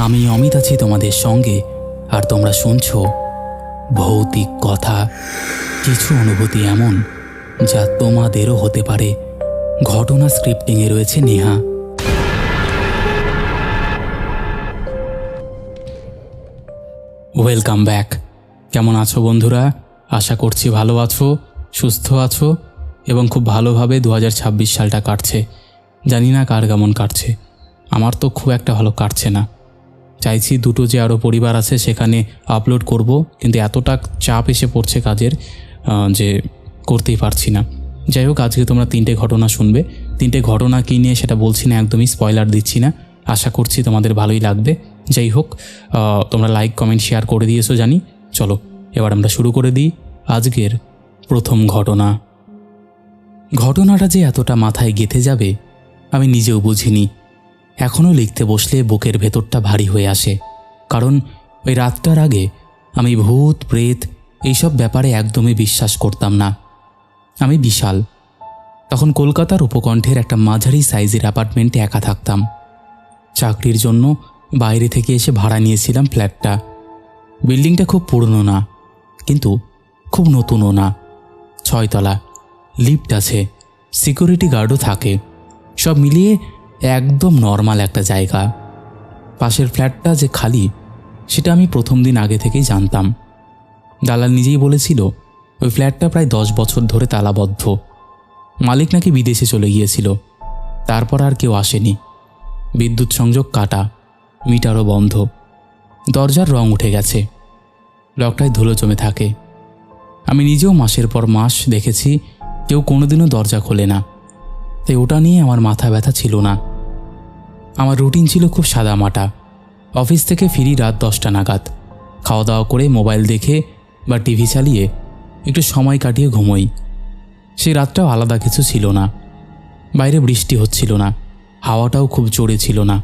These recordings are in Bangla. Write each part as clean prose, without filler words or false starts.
আমি অমিত আছি তোমাদের সঙ্গে, আর তোমরা শুনছো ভৌতিক কথা। কিছু অনুভূতি এমন যা তোমাদেরও হতে পারে। ঘটনা স্ক্রিপ্টিংয়ে রয়েছে নেহা। Welcome back. কেমন আছো বন্ধুরা? আশা করছি ভালো আছো, সুস্থ আছো এবং খুব ভালোভাবে 2026 সালটা কাটছে। জানি না কার কেমন কাটছে, আমার তো খুব একটা ভালো কাটছে না। চাইছি দুটো যে আরও পরিবার আছে সেখানে আপলোড করব, কিন্তু এতটা চাপ এসে পড়ছে কাজের যে করতেই পারছি না। যাই হোক, আজকে তোমরা 3টে ঘটনা শুনবে। 3টে ঘটনা কী নিয়ে সেটা বলছি না, একদমই স্পয়লার দিচ্ছি না। আশা করছি তোমাদের ভালোই লাগবে। যাই হোক, তোমরা লাইক কমেন্ট শেয়ার করে দিয়েছো জানি। চলো এবার আমরা শুরু করে দিই আজকের প্রথম ঘটনা। ঘটনাটা যে এতটা মাথায় গেঁথে যাবে আমি নিজেও বুঝিনি। এখনও লিখতে বসলে বুকের ভেতরটা ভারী হয়ে আসে, কারণ ওই রাতটার আগে আমি ভূত প্রেত এইসব ব্যাপারে একদমই বিশ্বাস করতাম না। আমি বিশাল তখন কলকাতার উপকণ্ঠের একটা মাঝারি সাইজের অ্যাপার্টমেন্টে একা থাকতাম। চাকরির জন্য বাইরে থেকে এসে ভাড়া নিয়েছিলাম ফ্ল্যাটটা। বিল্ডিংটা খুব পুরনো না, কিন্তু খুব নতুনও না। 6 তলা, লিফট আছে, সিকিউরিটি গার্ডও থাকে। সব মিলিয়ে একদম নর্মাল একটা জায়গা। পাশের ফ্ল্যাটটা যে খালি সেটা আমি প্রথম দিন আগে থেকেই জানতাম। দালাল নিজেই বলেছিল ওই ফ্ল্যাটটা প্রায় 10 বছর ধরে তালাবদ্ধ। মালিক নাকি বিদেশে চলে গিয়েছিল, তারপর আর কেউ আসেনি। বিদ্যুৎ সংযোগ কাটা, মিটারও বন্ধ, দরজার রং উঠে গেছে, লকটায় ধুলো জমে থাকে। আমি নিজেও মাসের পর মাস দেখেছি কেউ কোনোদিনও দরজা খোলে না, তাই ওটা নিয়ে আমার মাথা ব্যথা ছিল না। আমার রুটিন ছিল খুব সাদামাটা। অফিস থেকে ফিরি রাত 10টা নাগাদ, খাওয়া দাওয়া করে মোবাইল দেখে বা টিভি চালিয়ে একটু সময় কাটিয়ে ঘুমোই। সেই রাতটাও আলাদা কিছু ছিল না। বাইরে বৃষ্টি হচ্ছিল না, হাওয়াটাও খুব জোরে ছিল না,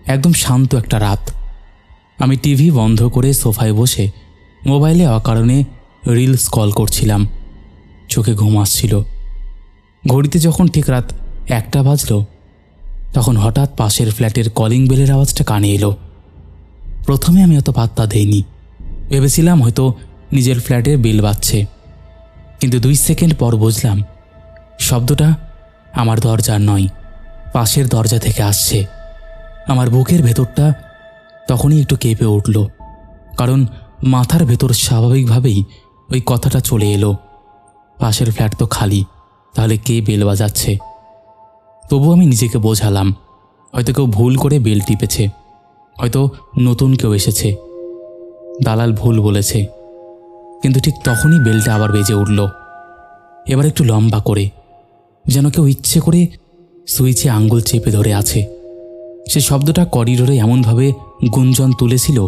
একদম শান্ত একটা রাত। আমি টিভি বন্ধ করে সোফায় বসে মোবাইলে অকারণে রিল স্ক্রল করছিলাম। চোখে ঘুম আসছিল। ঘড়িতে যখন ঠিক রাত 1টা বাজল, তখন হঠাৎ পাশের ফ্ল্যাটের কলিং বেলের আওয়াজটা কানে এলো। প্রথমে আমি অত পাত্তা দেইনি, ভেবেছিলাম হয়তো নিজের ফ্ল্যাটের বেল বাজছে। কিন্তু 2 সেকেন্ড পর বুঝলাম শব্দটা আমার দরজার নয়, পাশের দরজা থেকে আসছে। আমার বুকের ভেতরটা তখনই একটু কেঁপে উঠল, কারণ মাথার ভেতর স্বাভাবিকভাবেই ওই কথাটা চলে এলো, পাশের ফ্ল্যাট তো খালি, তাহলে কে বেল বাজাচ্ছে? তবু আমি নিজেকে বোঝালাম হয়তো কেউ ভুল করে বেল টিপেছে, হয়তো নতুন কেউ এসেছে, দালাল ভুল বলেছে। কিন্তু ঠিক তখনই বেলটা আবার বেজে উঠল, এবার একটু লম্বা করে, যেন কেউ ইচ্ছে করে সুইচে আঙ্গুল চেপে ধরে আছে। সে শব্দটা করিডোরে এমনভাবে গুঞ্জন তুলেছিল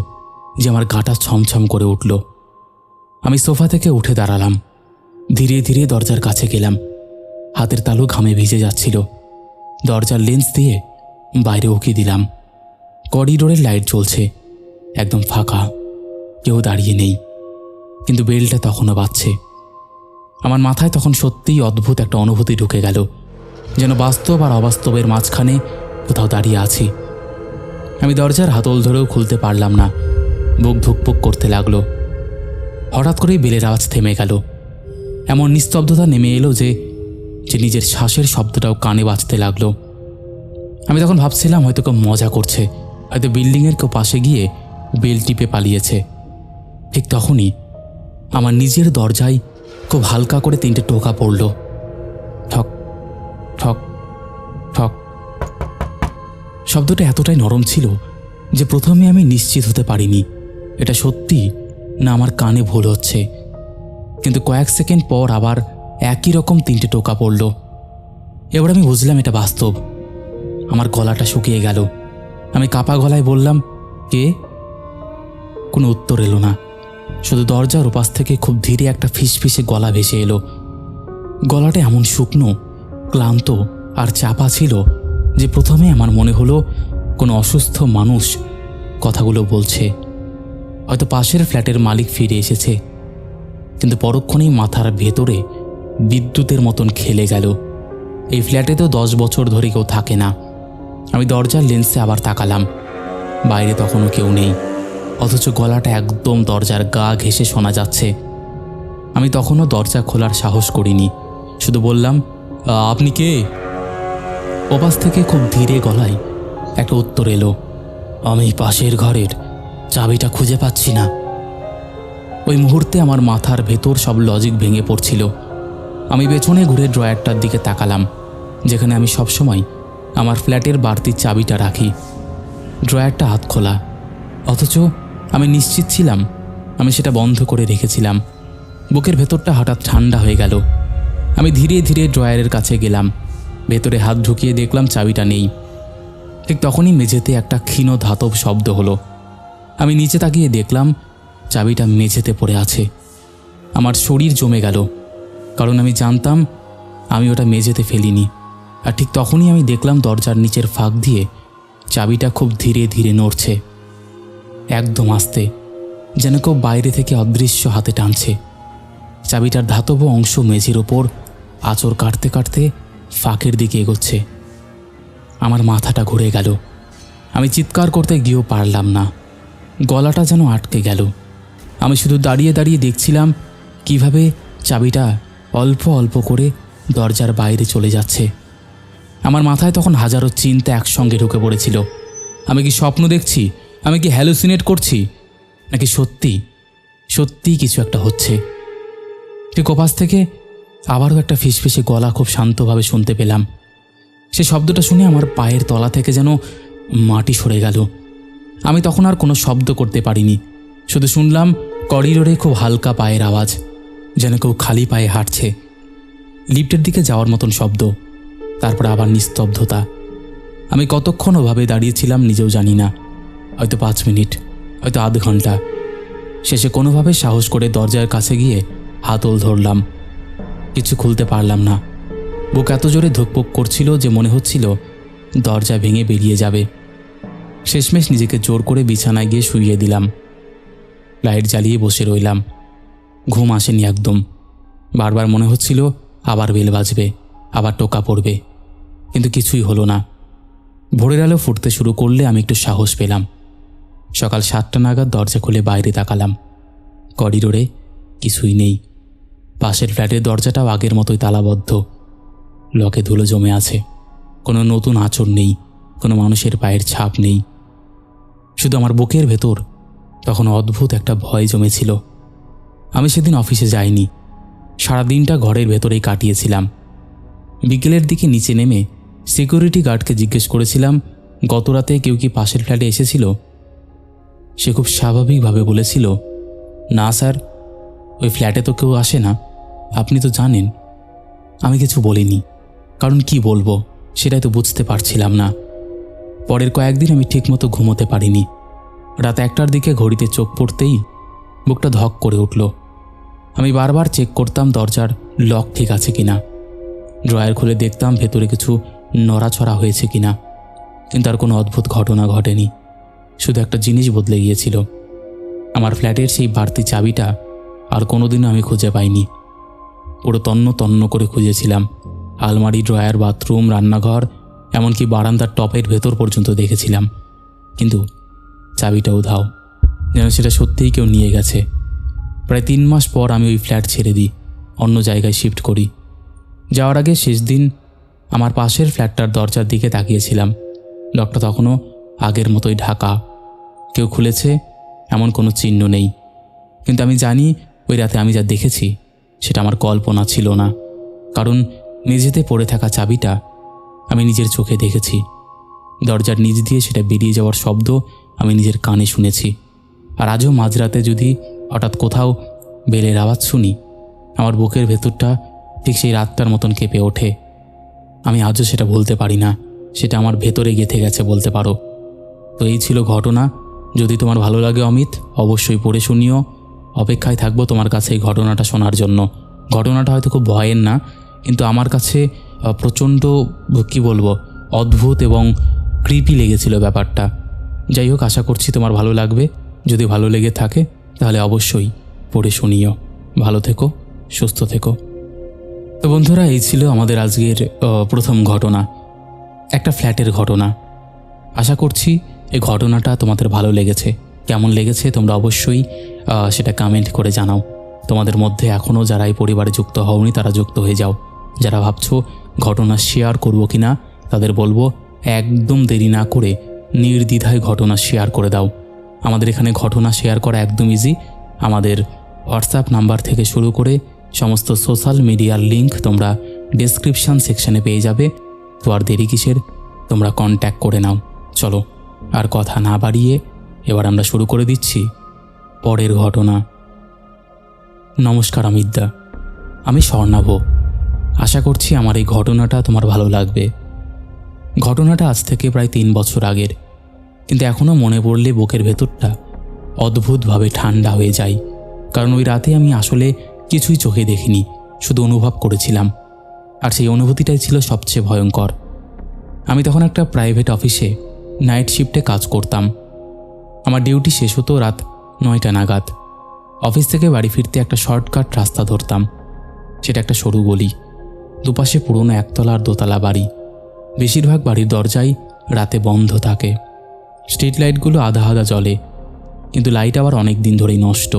যে আমার গাটা ছমছম করে উঠল। আমি সোফা থেকে উঠে দাঁড়ালাম, ধীরে ধীরে দরজার কাছে গেলাম। হাতের তালু ঘামে ভিজে যাচ্ছিল। দরজার লেন্স দিয়ে বাইরে উকি দিলাম। করিডোরের লাইট জ্বলছে, একদম ফাঁকা, কেউ দাঁড়িয়ে নেই, কিন্তু বেলটা তখনও বাজছে। আমার মাথায় তখন সত্যিই অদ্ভুত একটা অনুভূতি ঢুকে গেল, যেন বাস্তব আর অবাস্তবের মাঝখানে কোথাও দাঁড়িয়ে আছি। আমি দরজার হাতল ধরেও খুলতে পারলাম না, বুক ধুকপুক করতে লাগলো। হঠাৎ করেই বেলের আওয়াজ থেমে গেল। এমন নিস্তব্ধতা নেমে এলো যে নিজের শ্বাসের শব্দটাও কানে বাজতে লাগলো। আমি তখন ভাবছিলাম হয়তো কেউ মজা করছে, হয়তো বিল্ডিংয়ের কেউ পাশে গিয়ে বেল টিপে পালিয়েছে। ঠিক তখনই আমার নিজের দরজায় খুব হালকা করে 3টে টোকা পড়ল। ঠক ঠক ঠক। শব্দটা এতটাই নরম ছিল যে প্রথমে আমি নিশ্চিত হতে পারিনি এটা সত্যি না আমার কানে ভুল হচ্ছে। কিন্তু কয়েক সেকেন্ড পর আবার একই রকম 3টে টোকা পড়ল। এবার আমি বুঝলাম এটা বাস্তব। আমার গলাটা শুকিয়ে গেল। আমি কাপা গলায় বললাম, কে? কোনো উত্তর এলো না, শুধু দরজার ওপাশ থেকে খুব ধীরে একটা ফিসফিসে গলা ভেসে এলো। গলাটা এমন শুকনো, ক্লান্ত আর চাপা ছিল যে প্রথমে আমার মনে হলো কোনো অসুস্থ মানুষ কথাগুলো বলছে, হয়তো পাশের ফ্ল্যাটের মালিক ফিরে এসেছে। কিন্তু পরক্ষণেই মাথার ভেতরে বিদ্যুতের মতন খেলে গেল, এই ফ্ল্যাটে তো 10 বছর ধরে কেউ থাকে না। আমি দরজার লেন্সে আবার তাকালাম। বাইরে তখনও কেউ নেই, অথচ গলাটা একদম দরজার গা ঘেঁষে শোনা যাচ্ছে। আমি তখনও দরজা খোলার সাহস করিনি, শুধু বললাম, আপনি কে? ওপাশ থেকে খুব ধীরে গলায় একটা উত্তর এলো, আমি পাশের ঘরের, চাবিটা খুঁজে পাচ্ছি না। ওই মুহূর্তে আমার মাথার ভেতর সব লজিক ভেঙে পড়ছিল। আমি পেছনে ঘুরে ড্রয়ারটার দিকে তাকালাম, যেখানে আমি সবসময় আমার ফ্ল্যাটের বাড়তি চাবিটা রাখি। ড্রয়ারটা হাত খোলা, অথচ আমি নিশ্চিত ছিলাম আমি সেটা বন্ধ করে রেখেছিলাম। বুকের ভেতরটা হঠাৎ ঠান্ডা হয়ে গেল। আমি ধীরে ধীরে ড্রয়ারের কাছে গেলাম, ভেতরে হাত ঢুকিয়ে দেখলাম চাবিটা নেই। ঠিক তখনই মেঝেতে একটা ক্ষীণ ধাতব শব্দ হলো। আমি নিচে তাকিয়ে দেখলাম চাবিটা মেঝেতে পড়ে আছে। আমার শরীর জমে গেল, কারণ আমি জানতাম আমি ওটা মেঝেতে ফেলিনি। আর ঠিক তখনই আমি দেখলাম দরজার নিচের ফাঁক দিয়ে চাবিটা খুব ধীরে ধীরে নড়ছে, একদম আস্তে, যেন কেউ বাইরে থেকে অদৃশ্য হাতে টানছে। চাবিটার ধাতব অংশ মেঝের ওপর আঁচড় কাটতে কাটতে ফাঁকের দিকে এগোচ্ছে। আমার মাথাটা ঘুরে গেল। আমি চিৎকার করতে গিয়েও পারলাম না, গলাটা যেন আটকে গেল। আমি শুধু দাঁড়িয়ে দাঁড়িয়ে দেখছিলাম কিভাবে চাবিটা অল্প অল্প করে দরজার বাইরে চলে যাচ্ছে। আমার মাথায় তখন হাজারো চিন্তা একসঙ্গে ঢুকে পড়েছিল। আমি কি স্বপ্ন দেখছি? আমি কি হ্যালুসিনেট করছি? নাকি সত্যি সত্যিই কিছু একটা হচ্ছে? ঠিক ওপাশ থেকে আবারও একটা ফিসফিসে গলা খুব শান্তভাবে শুনতে পেলাম। সে শব্দটা শুনে আমার পায়ের তলা থেকে যেন মাটি সরে গেল। আমি তখন আর কোনো শব্দ করতে পারিনি, শুধু শুনলাম করিডোরে খুব হালকা পায়ের আওয়াজ, যেন কেউ খালি পায়ে হাঁটছে। লিফটের দিকে যাওয়ার মতন শব্দ, তারপর আবার নিস্তব্ধতা। আমি কতক্ষণ ওভাবে দাঁড়িয়েছিলাম নিজেও জানি না, হয়তো 5 মিনিট, হয়তো আধ ঘন্টা। শেষে কোনোভাবে সাহস করে দরজার কাছে গিয়ে হাতল ধরলাম। কিছু খুলতে পারলাম না। বুক এত জোরে ধুকপুক করছিল যে মনে হচ্ছিল দরজা ভেঙে বেরিয়ে যাবে। শেষমেশ নিজেকে জোর করে বিছানায় গিয়ে শুইয়ে দিলাম। লাইট জ্বালিয়ে বসে রইলাম। ঘুম আসেনি একদম। বারবার মনে হচ্ছিল আবার বেল বাজবে, আবার টোকা পড়বে, কিন্তু কিছুই হলো না। ভোরের আলো ফুটতে শুরু করলে আমি একটু সাহস পেলাম। সকাল 7টা নাগাদ দরজা খুলে বাইরে তাকালাম। করিডোরে কিছুই নেই। পাশের ফ্ল্যাটের দরজাটাও আগের মতোই তালাবদ্ধ। লকে ধুলো জমে আছে। কোনো নতুন আঁচড় নেই, কোনো মানুষের পায়ের ছাপ নেই। শুধু আমার বুকের ভেতর তখন অদ্ভুত একটা ভয় জমেছিল। আমি সেদিন অফিসে যাইনি। সারাদিনটা ঘরের ভেতরেই কাটিয়েছিলাম। বিকেলের দিকে নিচে নেমে সিকিউরিটি গার্ডকে জিজ্ঞেস করেছিলাম গতরাতে কেউ কি পাশের ফ্ল্যাটে এসেছিল। সে খুব স্বাভাবিকভাবে বলেছিল, না স্যার, ওই ফ্ল্যাটে তো কেউ আসে না, আপনি তো জানেন। আমি কিছু বলিনি, কারণ কি বলবো সেটাই তো বুঝতে পারছিলাম না। পরের কয়েকদিন আমি ঠিকমতো ঘুমোতে পারিনি। রাত 1টার দিকে ঘড়িতে চোখ পড়তেই বুকটা ধক করে উঠল। আমি বারবার চেক করতাম দরজার লক ঠিক আছে কিনা। ড্রয়ার খুলে দেখতাম ভেতরে কিছু নড়াছড়া হয়েছে কিনা, কিন্তু আর কোনো অদ্ভুত ঘটনা ঘটেনি। শুধু একটা জিনিস বদলে গিয়েছিল। আমার ফ্ল্যাটের সেই বাড়তি চাবিটা আর কোনোদিনও আমি খুঁজে পাইনি। পুরো তন্ন তন্ন করে খুঁজেছিলাম। আলমারি, ড্রয়ার, বাথরুম, রান্নাঘর, এমনকি বারান্দার টপের ভেতর পর্যন্ত দেখেছিলাম, কিন্তু চাবিটা উধাও, যেন সেটা সত্যিই কেউ নিয়ে গেছে। প্রায় 3 মাস পর আমি ওই ফ্ল্যাট ছেড়ে দিই, অন্য জায়গায় শিফট করি। যাওয়ার আগে শেষ দিন আমার পাশের ফ্ল্যাটটার দরজার দিকে তাকিয়েছিলাম। লকটা তখনও আগের মতোই ঢাকা। কেউ খুলেছে এমন কোনো চিহ্ন নেই, কিন্তু আমি জানি ওই রাতে আমি যা দেখেছি সেটা আমার কল্পনা ছিল না। কারণ মেঝেতে পড়ে থাকা চাবিটা আমি নিজের চোখে দেখেছি। দরজার নিচ দিয়ে সেটা বেরিয়ে যাওয়ার শব্দ আমি নিজের কানে শুনেছি। আর আজও মাঝরাতে যদি হঠাৎ কোথাও বেলের আওয়াজ শুনি, আমার বুকের ভেতরটা ঠিক সেই রাতটার মতন কেঁপে ওঠে। আমি আজও সেটা বলতে পারি না, সেটা আমার ভেতরে গেঁথে গেছে বলতে পারো। তো এই ছিল ঘটনা। যদি তোমার ভালো লাগে অমিত, অবশ্যই পড়ে শুনিও। অপেক্ষায় থাকবো তোমার কাছে এই ঘটনাটা শোনার জন্য। ঘটনাটা হয়তো খুব ভয়ের না, কিন্তু আমার কাছে প্রচণ্ড কী বলবো, অদ্ভুত এবং ক্রিপি লেগেছিল ব্যাপারটা। যাই হোক, আশা করছি তোমার ভালো লাগবে। যদি ভালো লেগে থাকে তাহলে অবশ্যই পড়ে শুনিও। ভালো থেকো, সুস্থ থেকো। তো বন্ধুরা, এই ছিল আমাদের আজকের প্রথম ঘটনা, একটা ফ্ল্যাটের ঘটনা। আশা করছি এই ঘটনাটা তোমাদের ভালো লেগেছে। কেমন লেগেছে তোমরা অবশ্যই সেটা কমেন্ট করে জানাও। তোমাদের মধ্যে এখনও যারা এই পরিবারে যুক্ত হওনি তারা যুক্ত হয়ে যাও। যারা ভাবছো ঘটনা শেয়ার করবো কি না, তাদের বলবো একদম দেরি না করে নির্দ্বিধায় ঘটনা শেয়ার করে দাও। আমাদের এখানে ঘটনা শেয়ার করা একদম ইজি। আমাদের হোয়াটসঅ্যাপ নাম্বার থেকে শুরু করে সমস্ত সোশ্যাল মিডিয়ার লিঙ্ক তোমরা ডেসক্রিপশান সেকশানে পেয়ে যাবে। তো আর দেরি কিসের, তোমরা কন্ট্যাক্ট করে নাও। চলো আর কথা না বাড়িয়ে এবার আমরা শুরু করে দিচ্ছি পরের ঘটনা। নমস্কার অমিতদা, আমি স্বর্ণাভ। আশা করছি আমার এই ঘটনাটা তোমার ভালো লাগবে। ঘটনাটা আজ থেকে প্রায় 3 বছর আগের, কিন্তু এখনও মনে পড়লে বুকের ভেতরটা অদ্ভুতভাবে ঠান্ডা হয়ে যায়। কারণ ওই রাতে আমি আসলে কিছুই চোখে দেখিনি, শুধু অনুভব করেছিলাম। আর সেই অনুভূতিটাই ছিল সবচেয়ে ভয়ঙ্কর। আমি তখন একটা প্রাইভেট অফিসে নাইট শিফটে কাজ করতাম। আমার ডিউটি শেষ হতো রাত 9টা নাগাদ। অফিস থেকে বাড়ি ফিরতে একটা শর্টকাট রাস্তা ধরতাম। সেটা একটা সরু গলি, দুপাশে পুরনো একতলা আর দোতলা বাড়ি। বেশিরভাগ বাড়ির দরজাই রাতে বন্ধ থাকে। স্ট্রিট লাইটগুলো আধা আধা জ্বলে, কিন্তু লাইট আবার অনেক দিন ধরেই নষ্ট।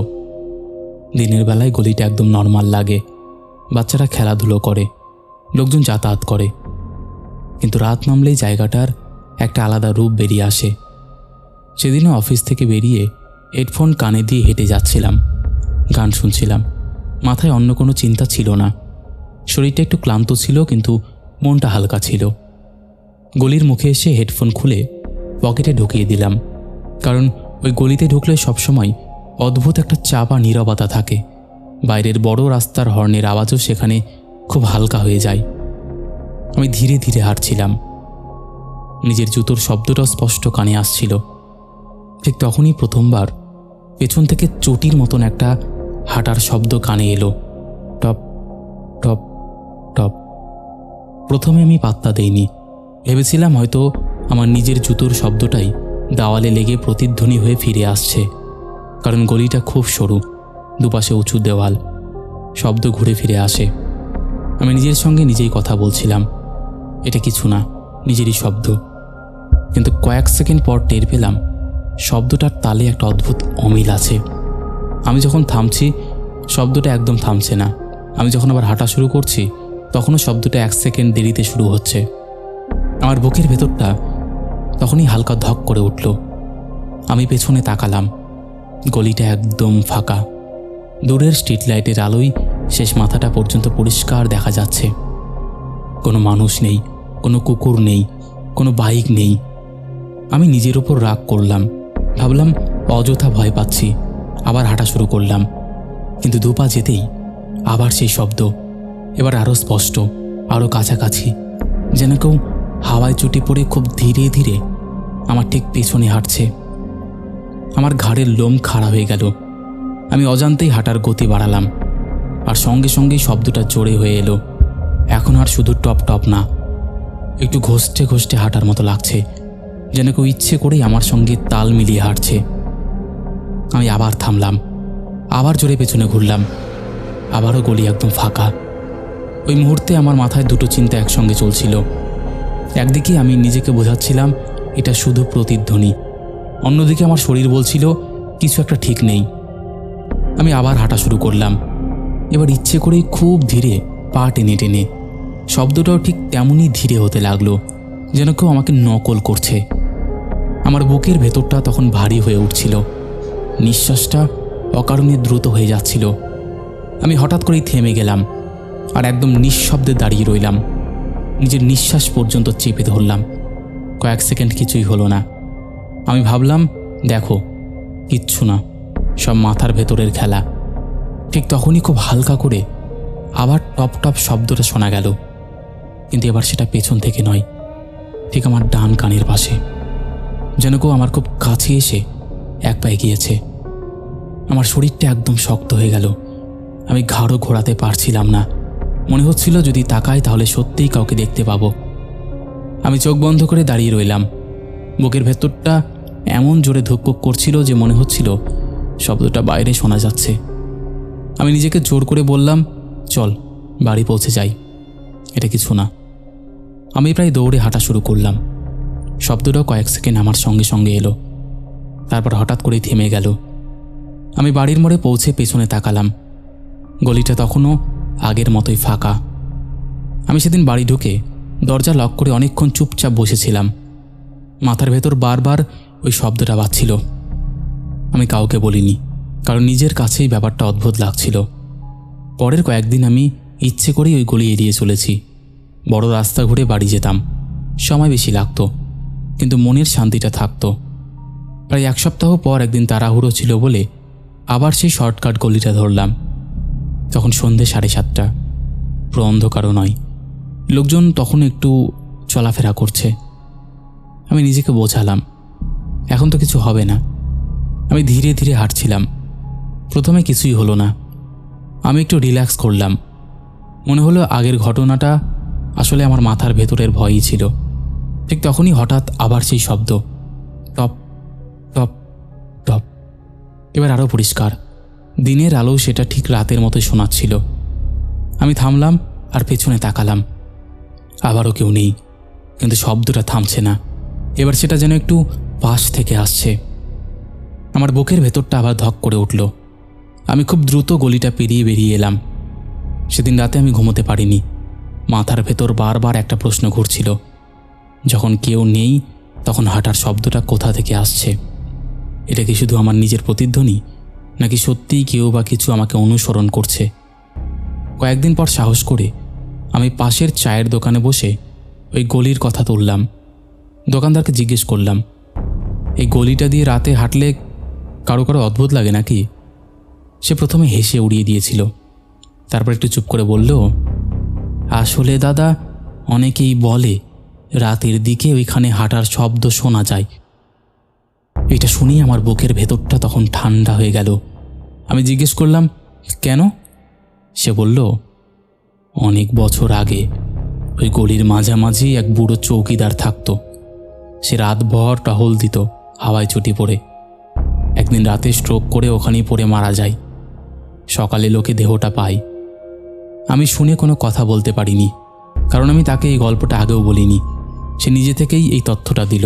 দিনের বেলায় গলিটা একদম নর্মাল লাগে, বাচ্চারা খেলাধুলো করে, লোকজন যাতায়াত করে। কিন্তু রাত নামলেই জায়গাটার একটা আলাদা রূপ বেরিয়ে আসে। সেদিনও অফিস থেকে বেরিয়ে হেডফোন কানে দিয়ে হেঁটে যাচ্ছিলাম, গান শুনছিলাম। মাথায় অন্য কোনো চিন্তা ছিল না। শরীরটা একটু ক্লান্ত ছিল, কিন্তু মনটা হালকা ছিল। গলির মুখে এসে হেডফোন খুলে পকেটে ঢুকিয়ে দিলাম, কারণ ওই গলিতে ঢুকলে সবসময় অদ্ভুত একটা চাপা নীরবতা থাকে। বাইরের বড় রাস্তার হর্নের আওয়াজও সেখানে খুব হালকা হয়ে যায়। আমি ধীরে ধীরে হাঁটছিলাম। নিজের জুতোর শব্দটাও স্পষ্ট কানে আসছিল। ঠিক তখনই প্রথমবার পেছন থেকে চটির মতন একটা হাঁটার শব্দ কানে এলো। Top top top. প্রথমে আমি পাত্তা দেইনি, ভেবেছিলাম হয়তো আমার নিজের জুতোর শব্দটাই দেওয়ালে লেগে প্রতিধ্বনি হয়ে ফিরে আসছে। কারণ গলিটা খুব সরু, দুপাশে উঁচু দেওয়াল, শব্দ ঘুরে ফিরে আসে। আমি নিজের সঙ্গে নিজেই কথা বলছিলাম, এটা কিছু না, নিজেরই শব্দ। কিন্তু কয়েক সেকেন্ড পর টের পেলাম শব্দটার তালে একটা অদ্ভুত অমিল আছে। আমি যখন থামছি শব্দটা একদম থামছে না। আমি যখন আবার হাঁটা শুরু করছি তখনও শব্দটা 1 সেকেন্ড দেরিতে শুরু হচ্ছে। আমার বুকের ভেতরটা তখনই হালকা ধক করে উঠল। আমি পেছনে তাকালাম, গলিটা একদম ফাঁকা। দূরের স্ট্রিট লাইটের আলোয় শেষ মাথাটা পর্যন্ত পরিষ্কার দেখা যাচ্ছে। কোনো মানুষ নেই, কোনো কুকুর নেই, কোনো বাইক নেই। আমি নিজের ওপর রাগ করলাম, ভাবলাম অযথা ভয় পাচ্ছি। আবার হাঁটা শুরু করলাম, কিন্তু 2 পা যেতেই আবার সেই শব্দ। এবার আরও স্পষ্ট, আরও কাছাকাছি, যেন কেউ হাওয়ায় চুটি পড়ে খুব ধীরে ধীরে আমার ঠিক পেছনে হাঁটছে। আমার ঘাড়ের লোম খাড়া হয়ে গেল। আমি অজান্তেই হাঁটার গতি বাড়ালাম, আর সঙ্গে সঙ্গেই শব্দটা জোরে হয়ে এলো। এখন আর শুধু টপ টপ না, একটু ঘষতে ঘষতে হাঁটার মতো লাগছে, যেন কেউ ইচ্ছে করেই আমার সঙ্গে তাল মিলিয়ে হাঁটছে। আমি আবার থামলাম, আবার জোরে পেছনে ঘুরলাম। আবারও গলি একদম ফাঁকা। ওই মুহূর্তে আমার মাথায় 2টো চিন্তা একসঙ্গে চলছিল। একদিকে আমি নিজেকে বোঝাচ্ছিলাম এটা শুধু প্রতিধ্বনি, অন্যদিকে আমার শরীর বলছিল কিছু একটা ঠিক নেই। আমি আবার হাঁটা শুরু করলাম, এবার ইচ্ছে করেই খুব ধীরে, পা টেনে টেনে। শব্দটাও ঠিক তেমনই ধীরে হতে লাগলো, যেন কেউ আমাকে নকল করছে। আমার বুকের ভেতরটা তখন ভারী হয়ে উঠছিল, নিঃশ্বাসটা অকারণে দ্রুত হয়ে যাচ্ছিল। আমি হঠাৎ করেই থেমে গেলাম, আর একদম নিঃশব্দে দাঁড়িয়ে রইলাম। নিজের নিঃশ্বাস পর্যন্ত চেপে ধরলাম। কয়েক সেকেন্ড কিছুই হলো না। আমি ভাবলাম, দেখো, কিচ্ছু না, সব মাথার ভেতরের খেলা। ঠিক তখনই খুব হালকা করে আবার টপ টপ শব্দটা শোনা গেল, কিন্তু এবার সেটা পেছন থেকে নয়, ঠিক আমার ডান কানের পাশে। যেন কেউ আমার খুব কাছে এসে 1 পা এগিয়েছে। আমার শরীরটা একদম শক্ত হয়ে গেল। আমি ঘাড়ও ঘোরাতে পারছিলাম না। মনে হচ্ছিল যদি তাকাই তাহলে সত্যিই কাউকে দেখতে পাবো। আমি চোখ বন্ধ করে দাঁড়িয়ে রইলাম। বুকের ভেতরটা এমন জোরে ধুকপুক করছিল যে মনে হচ্ছিল শব্দটা বাইরে শোনা যাচ্ছে। আমি নিজেকে জোর করে বললাম, চল বাড়ি পৌঁছে যাই, এটা কিছু না। আমি প্রায় দৌড়ে হাঁটা শুরু করলাম। শব্দটাও কয়েক সেকেন্ড আমার সঙ্গে সঙ্গে এলো, তারপর হঠাৎ করেই থেমে গেল। আমি বাড়ির মোড়ে পৌঁছে পেছনে তাকালাম। গলিটা তখনও আগের মতোই ফাঁকা। আমি সেদিন বাড়ি ঢুকে দরজা লক করে অনেকক্ষণ চুপচাপ বসেছিলাম। মাথার ভেতর বারবার ওই শব্দটা বাজছিল। আমি কাউকে বলিনি, কারণ নিজের কাছেই ব্যাপারটা অদ্ভুত লাগছিল। পরের কয়েকদিন আমি ইচ্ছে করেই ওই গলি এড়িয়ে চলেছি। বড় রাস্তা ঘুরে বাড়ি যেতাম, সময় বেশি লাগতো, কিন্তু মনের শান্তিটা থাকতো। প্রায় 1 সপ্তাহ পর একদিন তাড়াহুড়ো ছিল বলে আবার সেই শর্টকাট গলিটা ধরলাম। তখন সন্ধে 7:30, পুরো অন্ধকারও নয়, লোকজন তখন একটু চলাফেরা করছে। আমি নিজেকে বোঝালাম এখন তো কিছু হবে না। আমি ধীরে ধীরে হাঁটছিলাম। প্রথমে কিছুই হলো না। আমি একটু রিল্যাক্স করলাম। মনে হলো আগের ঘটনাটা আসলে আমার মাথার ভেতরের ভয়ই ছিল। ঠিক তখনই হঠাৎ আবার সেই শব্দ, টপ টপ টপ। এবার আরও পরিষ্কার, দিনের আলো সেটা ঠিক রাতের মতোই শোনাচ্ছিল। আমি থামলাম আর পেছনে তাকালাম। আবারও কেউ নেই, কিন্তু শব্দটা থামছে না। এবার সেটা যেন একটু পাশ থেকে আসছে। আমার বুকের ভেতরটা আবার ধক করে উঠল। আমি খুব দ্রুত গলিটা পেরিয়ে বেরিয়ে এলাম। সেদিন রাতে আমি ঘুমোতে পারিনি। মাথার ভেতর বারবার একটা প্রশ্ন ঘুরছিল, যখন কেউ নেই তখন হাঁটার শব্দটা কোথা থেকে আসছে? এটা কি শুধু আমার নিজের প্রতিধ্বনি, নাকি সত্যিই কেউ বা কিছু আমাকে অনুসরণ করছে? কয়েকদিন পর সাহস করে আমি পাশের চায়ের দোকানে বসে ওই গলির কথা তুললাম। দোকানদারকে জিজ্ঞেস করলাম, এই গলিটা দিয়ে রাতে হাঁটলে কারো কারো অদ্ভুত লাগে নাকি? সে প্রথমে হেসে উড়িয়ে দিয়েছিল, তারপর একটু চুপ করে বলল, আসলে দাদা, অনেকেই বলে রাতের দিকে ওইখানে হাঁটার শব্দ শোনা যায়। এটা শুনেই আমার বুকের ভেতরটা তখন ঠান্ডা হয়ে গেল। আমি জিজ্ঞেস করলাম, কেন? সে বলল, অনেক বছর আগে ওই গলির মাঝামাঝি এক বুড়ো চৌকিদার থাকতো। সে রাতভর টহল দিত হাওয়ায় চটি পড়ে। একদিন রাতে স্ট্রোক করে ওখানেই পড়ে মারা যায়। সকালে লোকে দেহটা পায়। আমি শুনে কোনো কথা বলতে পারিনি, কারণ আমি তাকে এই গল্পটা আগেও বলিনি। সে নিজে থেকেই এই তথ্যটা দিল।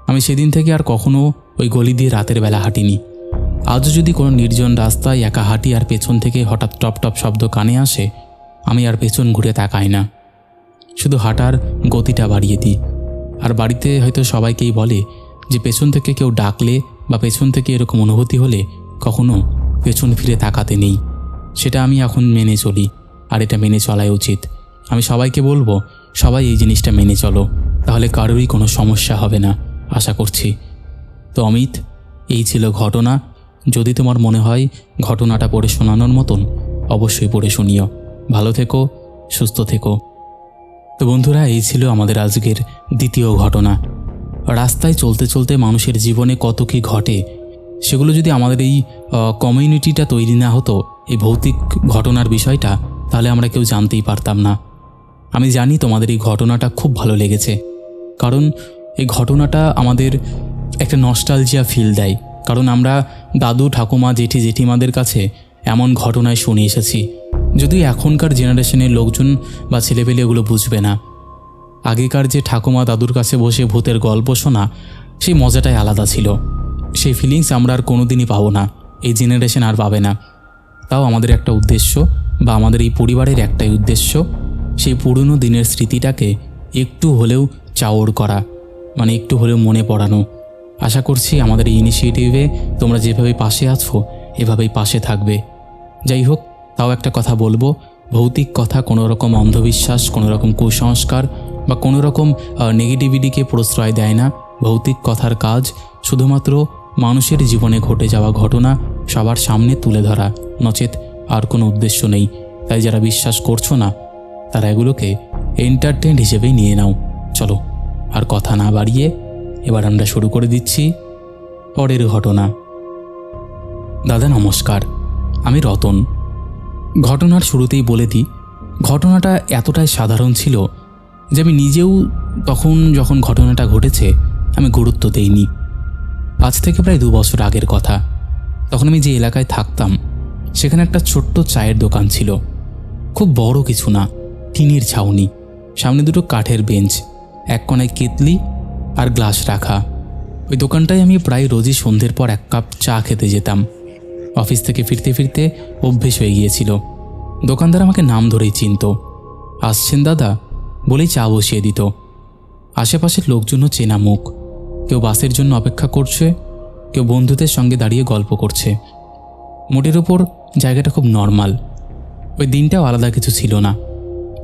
আমি সেদিন থেকে আর কখনো ওই গলি দিয়ে রাতের বেলা হাঁটিনি। আজও যদি কোনো নির্জন রাস্তায় একা হাঁটি আর পেছন থেকে হঠাৎ টপ টপ শব্দ কানে আসে, আমি আর পেছন ঘুরে তাকাই না, শুধু হাঁটার গতিটা বাড়িয়ে দিই। আর বাড়িতে হয়তো সবাইকেই বলে যে পেছন থেকে কেউ ডাকলে বা পেছন থেকে এরকম অনুভূতি হলে কখনো পেছন ফিরে তাকাতে নেই। সেটা আমি এখন মেনে চলি, আর এটা মেনে চলাই উচিত। আমি সবাইকে বলবো, সবাই এই জিনিসটা মেনে চলো, তাহলে কারোরই কোনো সমস্যা হবে না আশা করছি। তো অমিত, এই ছিল ঘটনা। যদি তোমার মনে হয় ঘটনাটা পড়ে শোনানোর মতন, অবশ্যই পড়ে শুনিও। ভালো থেকো, সুস্থ থেকো। তো বন্ধুরা, এই ছিল আমাদের আজকের দ্বিতীয় ঘটনা। রাস্তায় চলতে চলতে মানুষের জীবনে কত কী ঘটে, সেগুলো যদি আমাদের এই কমিউনিটিটা তৈরি না হতো, এই ভৌতিক ঘটনার বিষয়টা, তাহলে আমরা কেউ জানতেই পারতাম না। আমি জানি তোমাদের এই ঘটনাটা খুব ভালো লেগেছে, কারণ এই ঘটনাটা আমাদের একটা নস্টালজিয়া ফিল দেয়। কারণ আমরা দাদু, ঠাকুমা, জেঠি, জেঠিমাদের কাছে এমন ঘটনায় শুনে এসেছি, যদিও এখনকার জেনারেশনের লোকজন বা ছেলেপেলে এগুলো বুঝবে না। আগেকার যে ঠাকুমা দাদুর কাছে বসে ভূতের গল্প শোনা, সেই মজাটাই আলাদা ছিল। সেই ফিলিংস আমরা আর কোনোদিনই পাবো না, এই জেনারেশন আর পাবে না। তাও আমাদের একটা উদ্দেশ্য, বা আমাদের এই পরিবারের একটাই উদ্দেশ্য, সেই পুরনো দিনের স্মৃতিটাকে একটু হলেও চাওর করা, মানে একটু হলেও মনে পড়ানো। আশা করছি আমাদের এই ইনিশিয়েটিভে তোমরা যেভাবে পাশে আছো, এভাবেই পাশে থাকবে। যাই হোক, তাও একটা কথা বলবো, ভৌতিক কথা কোনো রকম অন্ধবিশ্বাস, কোনো রকম কুসংস্কার বা কোনো রকম নেগেটিভিটিকে প্রশ্রয় দেয় না। ভৌতিক কথার কাজ শুধুমাত্র মানুষের জীবনে ঘটে যাওয়া ঘটনা সবার সামনে তুলে ধরা, নচেত আর কোনো উদ্দেশ্য নেই। তাই যারা বিশ্বাস করছো না, তারা এগুলোকে এন্টারটেইন হিসেবেই নিয়ে নাও। চলো, আর কথা না বাড়িয়ে এবার আমরা শুরু করে দিচ্ছি পরের ঘটনা। দাদা নমস্কার, আমি রতন। ঘটনার শুরুতেই বলে দিই, ঘটনাটা এতটাই সাধারণ ছিল যে আমি নিজেও তখন যখন ঘটনাটা ঘটেছে আমি গুরুত্ব দেইনি। আজ থেকে প্রায় 2 বছর আগের কথা। তখন আমি যে এলাকায় থাকতাম সেখানে একটা ছোট্ট চায়ের দোকান ছিল। খুব বড় কিছু না, টিনের ছাউনি, সামনে 2টো কাঠের বেঞ্চ, এক কোণায় কেতলি আর গ্লাস রাখা। ওই দোকানটায় আমি প্রায় রোজই সন্ধ্যের পর 1 কাপ চা খেতে যেতাম। অফিস থেকে ফিরতে ফিরতে অভ্যেস হয়ে গিয়েছিল। দোকানদার আমাকে নাম ধরেই চিনত। আসছেন দাদা বলেই চা বসিয়ে দিত। আশেপাশের লোকজনও চেনা মুখ। কেউ বাসের জন্য অপেক্ষা করছে, কেউ বন্ধুদের সঙ্গে দাঁড়িয়ে গল্প করছে। মোটের ওপর জায়গাটা খুব নর্মাল। ওই দিনটাও আলাদা কিছু ছিল না।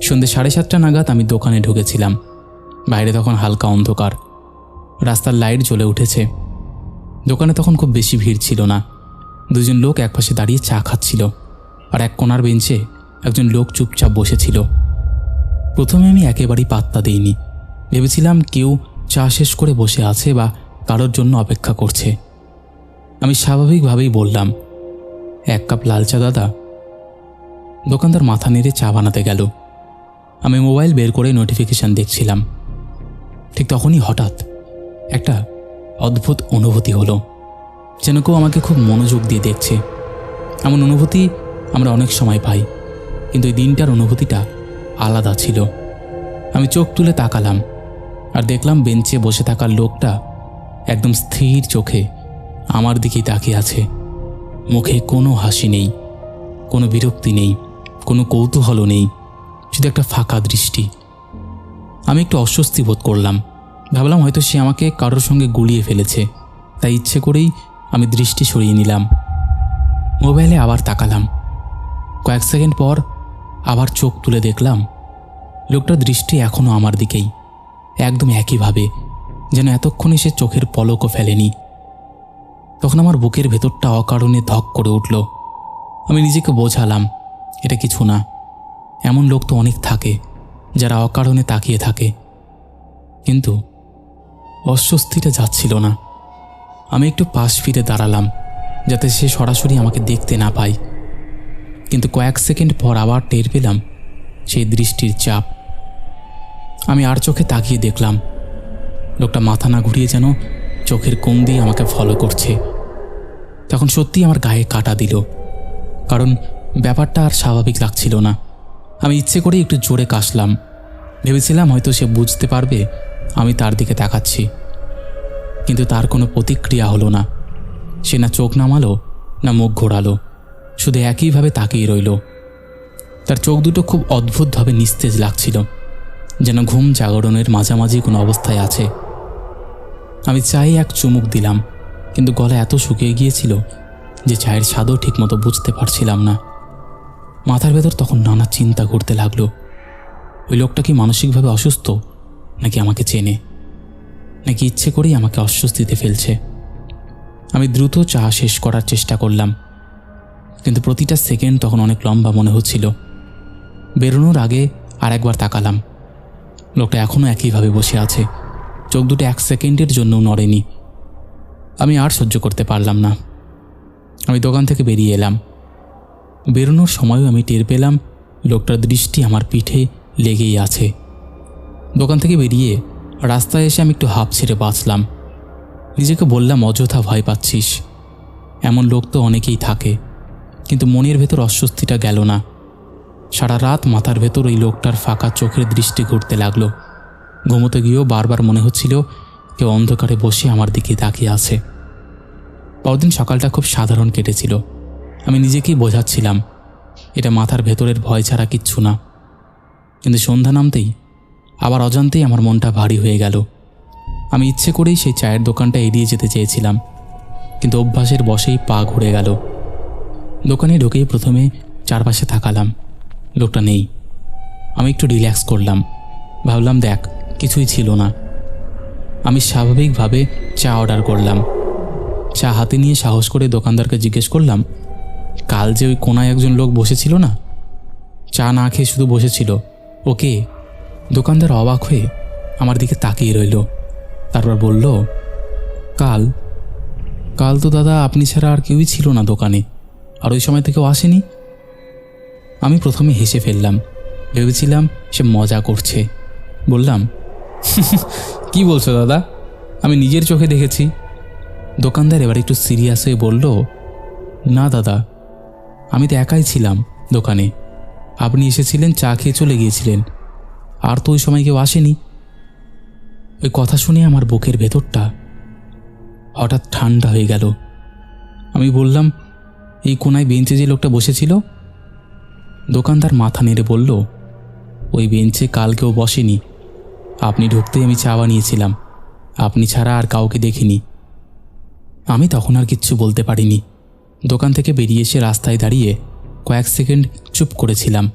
সন্ধ্যে 7:30 নাগাদ আমি দোকানে ঢুকেছিলাম। বাইরে তখন হালকা অন্ধকার, রাস্তার লাইট জ্বলে উঠেছে। দোকানে তখন খুব বেশি ভিড় ছিল না। 2জন লোক একপাশে দাঁড়িয়ে চা খাচ্ছিল, আর এক কোণার বেঞ্চে একজন লোক চুপচাপ বসেছিল। প্রথমে আমি একেবারেই পাত্তা দিইনি। ভেবেছিলাম কেউ চা শেষ করে বসে আছে বা কারোর জন্য অপেক্ষা করছে। আমি স্বাভাবিকভাবেই বললাম, 1 কাপ লাল চা দাদা। দোকানদার মাথা নেড়ে চা বানাতে গেল। আমি মোবাইল বের করে নোটিফিকেশন দেখছিলাম। ঠিক তখনই হঠাৎ একটা অদ্ভুত অনুভূতি হলো, যেন কেউ আমাকে খুব মনোযোগ দিয়ে দেখছে। এমন অনুভূতি আমরা অনেক সময় পাই, কিন্তু এই দিনটার অনুভূতিটা আলাদা ছিল। আমি চোখ তুলে তাকালাম আর দেখলাম বেঞ্চে বসে থাকা লোকটা একদম স্থির চোখে আমার দিকেই তাকিয়ে আছে। মুখে কোনো হাসি নেই, কোনো বিরক্তি নেই, কোনো কৌতূহলও নেই, শুধু একটা ফাঁকা দৃষ্টি। আমি একটু অস্বস্তি বোধ করলাম। ভাবলাম হয়তো সে আমাকে কারোর সঙ্গে গুলিয়ে ফেলেছে, তাই ইচ্ছে করেই আমি দৃষ্টি সরিয়ে নিলাম। মোবাইলে আবার তাকালাম। কয়েক সেকেন্ড পর আবার চোখ তুলে দেখলাম লোকটার দৃষ্টি এখনও আমার দিকেই, একদম একইভাবে, যেন এতক্ষণে সে চোখের পলকও ফেলেনি। তখন আমার বুকের ভেতরটা অকারণে ধক করে উঠল। আমি নিজেকে বোঝালাম এটা কিছু না। এমন লোক তো অনেক থাকে যারা অকারণে তাকিয়ে থাকে। কিন্তু অস্বস্তিটা যাচ্ছিল না। আমি একটু পাশ ফিরে দাঁড়ালাম যাতে সে সরাসরি আমাকে দেখতে না পায়। কিন্তু কয়েক সেকেন্ড পর আবার টের পেলাম সেই দৃষ্টির চাপ। আমি আর চোখে তাকিয়ে দেখলাম লোকটা মাথা না ঘুরিয়ে যেন চোখের কোণ দিয়ে আমাকে ফলো করছে। তখন সত্যি আমার গায়ে কাটা দিল, কারণ ব্যাপারটা আর স্বাভাবিক লাগছিল না। আমি ইচ্ছে করে একটু জোরে কাশলাম। ভেবেছিলাম হয়তো সে বুঝতে পারবে আমি তার দিকে তাকাচ্ছি, কিন্তু তার কোনো প্রতিক্রিয়া হলো না। সে না চোখ নামালো না মুখ ঘোরালো, শুধু একইভাবে তাকিয়ে রইল। তার চোখ দুটো খুব অদ্ভুতভাবে নিস্তেজ লাগছিল, যেন ঘুম জাগরণের মাঝামাঝি কোনো অবস্থায় আছে। আমি চায়ে এক চুমুক দিলাম, কিন্তু গলা এত শুকিয়ে গিয়েছিল যে চায়ের স্বাদও ঠিকমতো বুঝতে পারছিলাম না। মাথার ভেতর তখন নানা চিন্তা ঘুরতে লাগলো। ওই লোকটা কি মানসিকভাবে অসুস্থ, নাকি আমাকে চেনে, নাকি ইচ্ছে করেই আমাকে অস্বস্তিতে ফেলছে? আমি দ্রুত চা শেষ করার চেষ্টা করলাম, কিন্তু প্রতিটা সেকেন্ড তখন অনেক লম্বা মনে হচ্ছিল। বেরোনোর আগে আর একবার তাকালাম। লোকটা এখনও একইভাবে বসে আছে, চোখ দুটো 1 সেকেন্ডের জন্যও নড়েনি। আমি আর সহ্য করতে পারলাম না। আমি দোকান থেকে বেরিয়ে এলাম। বেরোনোর সময়ও আমি টের পেলাম লোকটার দৃষ্টি আমার পিঠে লেগেই আছে। দোকান থেকে বেরিয়ে রাস্তায় এসে আমি একটু হাঁপ ছেড়ে বাঁচলাম। নিজেকে বললাম, অযথা ভয় পাচ্ছিস। এমন লোক তো অনেকেই থাকে। কিন্তু মনের ভেতর অস্বস্তিটা গেল না। সারা রাত মাথার ভেতর ওই লোকটার ফাঁকা চোখের দৃষ্টি ঘুরতে লাগলো। ঘুমোতে গিয়েও বারবার মনে হচ্ছিল কেউ অন্ধকারে বসে আমার দিকে তাকিয়ে আছে। পরদিন সকালটা খুব সাধারণ কেটেছিল। আমি নিজেকেই বোঝাচ্ছিলাম এটা মাথার ভেতরের ভয় ছাড়া কিচ্ছু না। কিন্তু সন্ধ্যা নামতেই আবার অজান্তেই আমার মনটা ভারী হয়ে গেল। আমি ইচ্ছে করেই সেই চায়ের দোকানটা এড়িয়ে যেতে চেয়েছিলাম, কিন্তু অভ্যাসের বশেই পা ঘুরে গেল। দোকানে ঢুকেই প্রথমে চারপাশে তাকালাম, লোকটা নেই। আমি একটু রিল্যাক্স করলাম, ভাবলাম দেখ কিছুই ছিল না। আমি স্বাভাবিকভাবে চা অর্ডার করলাম। চা হাতে নিয়ে সাহস করে দোকানদারকে জিজ্ঞেস করলাম, কাল যে ওই কোনায় একজন লোক বসেছিল না, চা না খেয়ে শুধু বসেছিল, ওকে? দোকানদার অবাক হয়ে আমার দিকে তাকিয়ে রইল। তারপর বলল, কাল তো দাদা আপনি ছাড়া আর কেউই ছিল না দোকানে, আর ওই সময় থেকেও আসেনি। আমি প্রথমে হেসে ফেললাম, ভেবেছিলাম সে মজা করছে। বললাম, কি বলছো দাদা, আমি নিজের চোখে দেখেছি। দোকানদার এবার একটু সিরিয়াস হয়ে বলল, না দাদা, আমি তো একাই ছিলাম দোকানে। আপনি এসেছিলেন, চা খেয়ে চলে গিয়েছিলেন, আর তো ওই সময় কেউ আসেনি। ওই কথা শুনে আমার বুকের ভেতরটা হঠাৎ ঠান্ডা হয়ে গেল। আমি বললাম, এই কোনায় বেঞ্চে যে লোকটা বসেছিল? দোকানদার মাথা নেড়ে বলল, ওই বেঞ্চে কাল কেউ বসেনি। আপনি ঢুকতেই আমি চা বানিয়েছিলাম, আপনি ছাড়া আর কাউকে দেখিনি। আমি তখন আর কিচ্ছু বলতে পারিনি। দোকান থেকে বেরিয়ে এসে রাস্তায় দাঁড়িয়ে কয়েক সেকেন্ড চুপ করেছিলাম।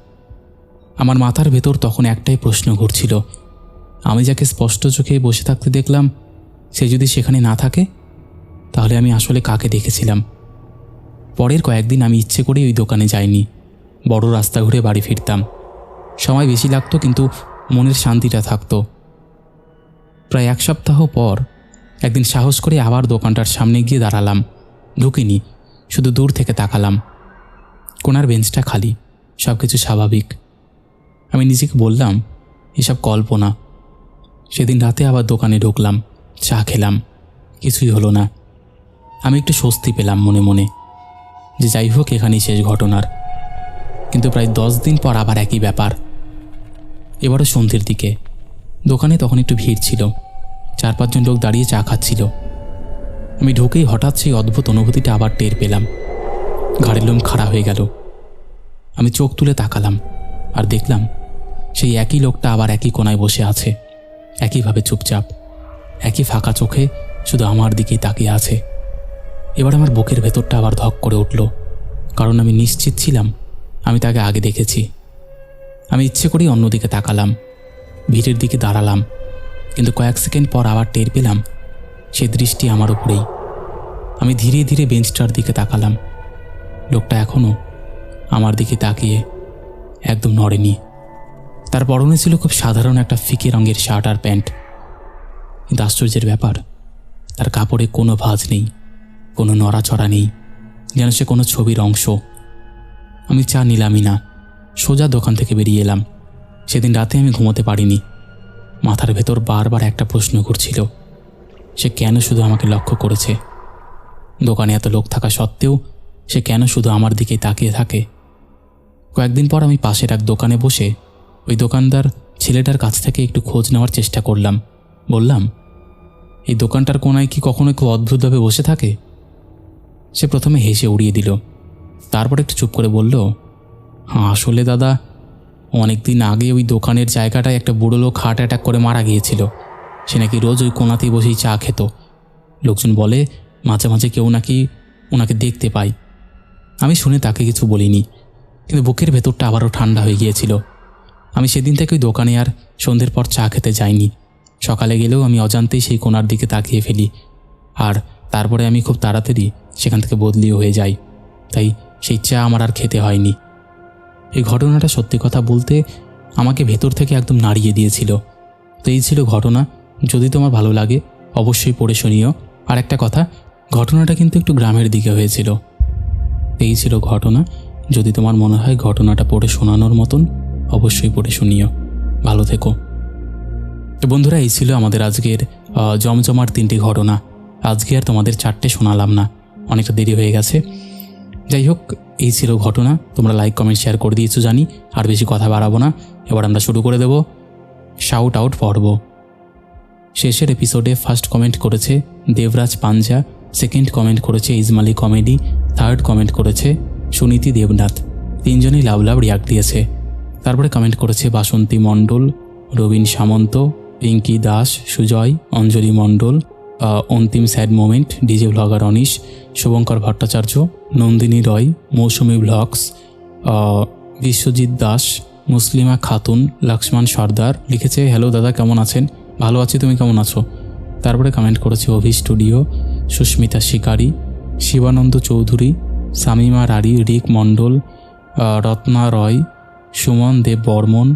আমার মাথার ভেতর তখন একটাই প্রশ্ন ঘুরছিল, আমি যাকে স্পষ্ট চোখে বসে থাকতে দেখলাম, সে যদি সেখানে না থাকে, তাহলে আমি আসলে কাকে দেখেছিলাম? পরের কয়েকদিন আমি ইচ্ছে করে ওই দোকানে যাইনি। বড় রাস্তা ঘুরে বাড়ি ফিরতাম। সময় বেশি লাগতো, কিন্তু মনের শান্তিটা থাকতো। প্রায় 1 সপ্তাহ পর একদিন সাহস করে আবার দোকানটার সামনে গিয়ে দাঁড়ালাম। ঢুকিনি, শুধু দূর থেকে তাকালাম। কোনার বেঞ্চটা খালি, সব কিছু স্বাভাবিক। আমি নিজেকে বললাম, এসব কল্পনা। সেদিন রাতে আবার দোকানে ঢুকলাম, চা খেলাম, কিছুই হলো না। আমি একটু স্বস্তি পেলাম মনে মনে, যে যাই হোক এখানেই শেষ ঘটনার। কিন্তু প্রায় 10 দিন পর আবার একই ব্যাপার। এবারও সন্ধ্যের দিকে। দোকানে তখন একটু ভিড় ছিল, 4-5 জন লোক দাঁড়িয়ে চা খাচ্ছিল। আমি ঢুকেই হঠাৎ সেই অদ্ভুত অনুভূতিটা আবার টের পেলাম। ঘাড়ের লোম খাড়া হয়ে গেল। আমি চোখ তুলে তাকালাম আর দেখলাম সেই একই লোকটা আবার একই কোনায় বসে আছে, একইভাবে চুপচাপ, একই ফাঁকা চোখে শুধু আমার দিকেই তাকিয়ে আছে। এবার আমার বুকের ভেতরটা আবার ধক করে উঠল, কারণ আমি নিশ্চিত ছিলাম আমি তাকে আগে দেখেছি। আমি ইচ্ছে করেই অন্যদিকে তাকালাম, ভিড়ের দিকে দাঁড়ালাম, কিন্তু কয়েক সেকেন্ড পর আবার টের পেলাম সে দৃষ্টি আমার উপরেই। আমি ধীরে ধীরে বেঞ্চটার দিকে তাকালাম। লোকটা এখনও আমার দিকে তাকিয়ে একদম নড়েনি। তার পরনে ছিল খুব সাধারণ একটা ফিকে রঙের শার্ট আর প্যান্ট। কিন্তু আশ্চর্যের ব্যাপার, তার কাপড়ে কোনো ভাঁজ নেই, কোনো নড়াচড়া নেই, যেন সে কোনো ছবির অংশ। আমি চা নিলামই না, সোজা দোকান থেকে বেরিয়ে এলাম। সেদিন রাতে আমি ঘুমোতে পারিনি। মাথার ভেতর বারবার একটা প্রশ্ন ঘুরছিল, সে কেন শুধু আমাকে লক্ষ্য করেছে? দোকানে এত লোক থাকা সত্ত্বেও সে কেন শুধু আমার দিকেই তাকিয়ে থাকে? কয়েকদিন পর আমি পাশের এক দোকানে বসে ওই দোকানদার ছেলেটার কাছ থেকে একটু খোঁজ নেওয়ার চেষ্টা করলাম। বললাম, এই দোকানটার কোনায় কি কখনো খুব অদ্ভুতভাবে বসে থাকে? সে প্রথমে হেসে উড়িয়ে দিল, তারপর একটু চুপ করে বলল, হ্যাঁ আসলে দাদা, অনেক দিন আগে ওই দোকানের জায়গাটায় একটা বুড়ো লোক হার্ট অ্যাটাক করে মারা গিয়েছিল। সে নাকি রোজ ওই কোনাতেই বসেই চা খেত। লোকজন বলে মাঝে মাঝে কেউ নাকি ওনাকে দেখতে পায়। আমি শুনে তাকে কিছু বলিনি, কিন্তু বুকের ভেতরটা আবারও ঠান্ডা হয়ে গিয়েছিল। আমি সেদিন থেকে ওই দোকানে আর সন্ধ্যের পর চা খেতে যাইনি। সকালে গেলেও আমি অজান্তেই সেই কোনার দিকে তাকিয়ে ফেলি, আর তারপরে আমি খুব তাড়াতাড়ি সেখান থেকে বদলিও হয়ে যাই। তাই সেই চা আমার আর খেতে হয়নি। এই ঘটনাটা সত্যি কথা বলতে আমাকে ভেতর থেকে একদম নাড়িয়ে দিয়েছিল। তো এই ছিল ঘটনা। যদি তোমার ভালো লাগে অবশ্যই পড়ে শুনিও। আর একটা কথা, ঘটনাটা কিন্তু একটু গ্রামের দিকে হয়েছিল। এই ছিল ঘটনা। যদি তোমার মনে হয় ঘটনাটা পড়ে শোনানোর মতন, অবশ্যই পড়ে শুনিও। ভালো থেকো। তো বন্ধুরা, এই ছিল আমাদের আজকের জমজমার 3টি ঘটনা। আজকে আর তোমাদের 4টে শোনালাম না, অনেকটা দেরি হয়ে গেছে। যাই হোক, এই ছিল ঘটনা। তোমরা লাইক কমেন্ট শেয়ার করে দিয়েছো জানি, আর বেশি কথা বাড়াবো না। এবার আমরা শুরু করে দেব শাউট আউট পর্ব। শেষের এপিসোডে ফার্স্ট কমেন্ট করেছে দেবরাজ পাঞ্জা, সেকেন্ড কমেন্ট করেছে ইজমালি কমেডি, থার্ড কমেন্ট করেছে সুনীতি দেবনাথ। 3জনই লাভ লাভ রিয়াক্ট দিয়েছে। তারপরে কমেন্ট করেছে বাসন্তী মণ্ডল, রবীন সামন্ত, Pinki Das, Sujoy, Anjali Mondal, Antim sad moment, DJ blogger Anish, Shubhankar Bhattacharya, Nandini Roy, Mousumi blogs, Biswajit Das, Muslima Khatun, Lakshman সর্দার লিখেছে, হ্যালো দাদা, কেমন আছেন? ভালো আছি, তুমি কেমন আছো? তারপরে কমেন্ট করেছে অভি স্টুডিও, সুস্মিতা শিকারি, শিবানন্দ চৌধুরী, শামিমা রারি, রিক মণ্ডল, রত্না রয়, সুমন দেব বর্মন,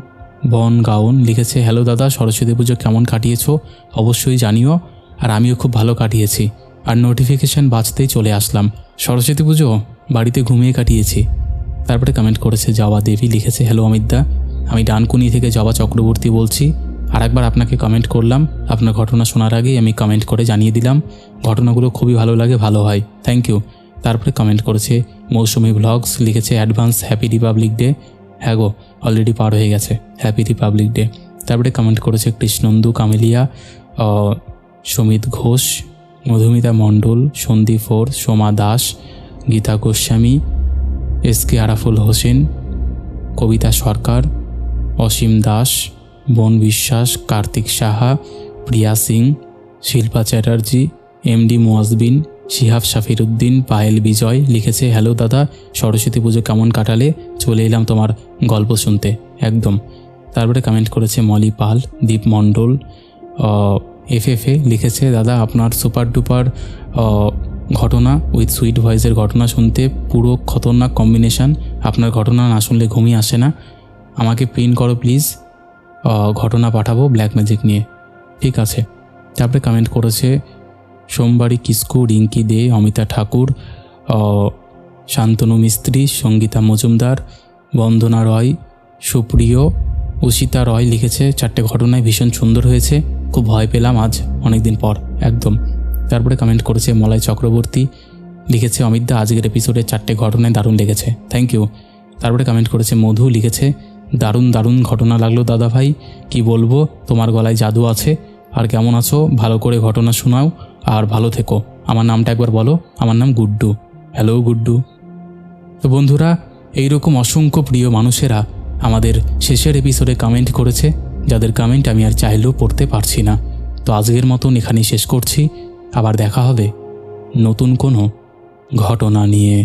বন গাউন লিখেছে, হ্যালো দাদা, সরস্বতী পুজো কেমন কাটিয়েছো অবশ্যই জানিও। আর আমিও খুব ভালো কাটিয়েছি, আর নোটিফিকেশান বাজতেই চলে আসলাম। সরস্বতী পুজো বাড়িতে ঘুমিয়ে কাটিয়েছি। তারপরে কমেন্ট করেছে জবা দেবী, লিখেছে, হ্যালো অমিতদা, আমি ডানকুনি থেকে জবা চক্রবর্তী বলছি। আর একবার আপনাকে কমেন্ট করলাম, আপনার ঘটনা শোনার আগেই আমি কমেন্ট করে জানিয়ে দিলাম, ঘটনাগুলো খুবই ভালো লাগে, ভালো হয়, থ্যাংক ইউ। তারপরে কমেন্ট করেছে মৌসুমী ব্লগস, লিখেছে, অ্যাডভান্স হ্যাপি রিপাবলিক ডে। হ্যাঁ গো, অলরেডি পার হয়ে গেছে, হ্যাপি রিপাবলিক ডে। তারপরে কমেন্ট করেছে কৃষ্ণন্দু কামেলিয়া, সমিত ঘোষ, মধুমিতা মণ্ডল, সন্দীপ ওর, সোমা দাস, গীতা গোস্বামী, এসকে আরাফুল হোসেন, কবিতা সরকার, অসীম দাস, বন বিশ্বাস, কার্তিক সাহা, প্রিয়া সিং, শিল্পা চ্যাটার্জি, এমডি মোয়াজবিন, শিহাব শাফিরুদ্দিন, পায়েল বিজয় লিখেছে, হ্যালো দাদা, সরস্বতী পুজো কেমন কাটালে? চলে এলাম তোমার গল্প শুনতে। একদম। তারপরে কমেন্ট করেছে মলি পাল, দীপ মণ্ডল, এফএফএ লিখেছে, দাদা আপনার সুপার ডুপার ঘটনা উইথ সুইট ভয়েসের ঘটনা শুনতে পুরো খতরনাক কম্বিনেশান। আপনার ঘটনা না শুনলে ঘুমিয়ে আসে না। আমাকে প্রিন্ট করো প্লিজ, ঘটনা পাঠাবো ব্ল্যাক ম্যাজিক নিয়ে। ঠিক আছে। তারপরে কমেন্ট করেছে সোমবারী কিস্কু, রিঙ্কি দে, অমিতা ঠাকুর, শান্তনু মিস্ত্রি, সঙ্গীতা মজুমদার, বন্দনা রয়, সুপ্রিয়, উষিতা রয় লিখেছে, 4টে ঘটনায় ভীষণ সুন্দর হয়েছে, খুব ভয় পেলাম আজ অনেক দিন পর। একদম। তারপরে কমেন্ট করেছে মলয় চক্রবর্তী, লিখেছে, অমিতদা আজকের এপিসোডে 4টে ঘটনায় দারুণ লেগেছে, থ্যাংক ইউ। তারপরে কমেন্ট করেছে মধু, লিখেছে, দারুণ দারুণ ঘটনা লাগলো দাদা ভাই, কি বলবো, তোমার গলায় জাদু আছে। আর কেমন আছো? ভালো করে ঘটনা শোনাও আর ভালো থেকো। আমার নামটা একবার বলো। আমার নাম গুড্ডু। হ্যালো গুড্ডু। তো বন্ধুরা, এইরকম অসংখ্য প্রিয় মানুষেরা আমাদের শেষের এপিসোডে কমেন্ট করেছে, যাদের কমেন্ট আমি আর চাইলেও পড়তে পারছি না। তো আজকের মতন এখানেই শেষ করছি। আবার দেখা হবে নতুন কোনো ঘটনা নিয়ে।